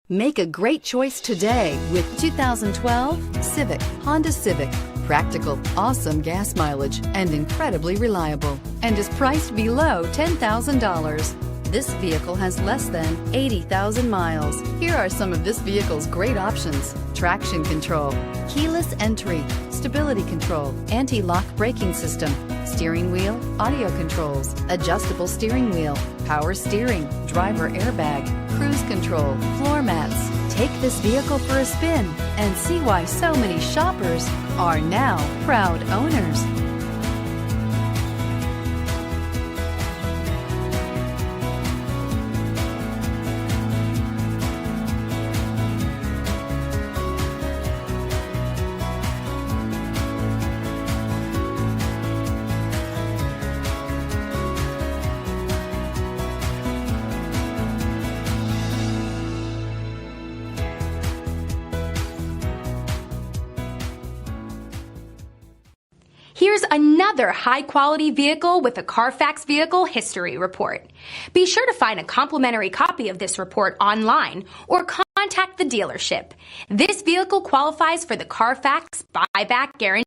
Make a great choice today with 2012 Civic, Honda Civic. Practical, awesome gas mileage, and incredibly reliable, and is priced below $10,000. This vehicle has less than 80,000 miles. Here are some of this vehicle's great options: traction control, keyless entry, stability control, anti-lock braking system, steering wheel audio controls, adjustable steering wheel, power steering, driver airbag, cruise control, floor mats. Take this vehicle for a spin and see why so many shoppers are now proud owners. Here's another high-quality vehicle with a Carfax Vehicle History Report. Be sure to find a complimentary copy of this report online or contact the dealership. This vehicle qualifies for the Carfax Buyback Guarantee.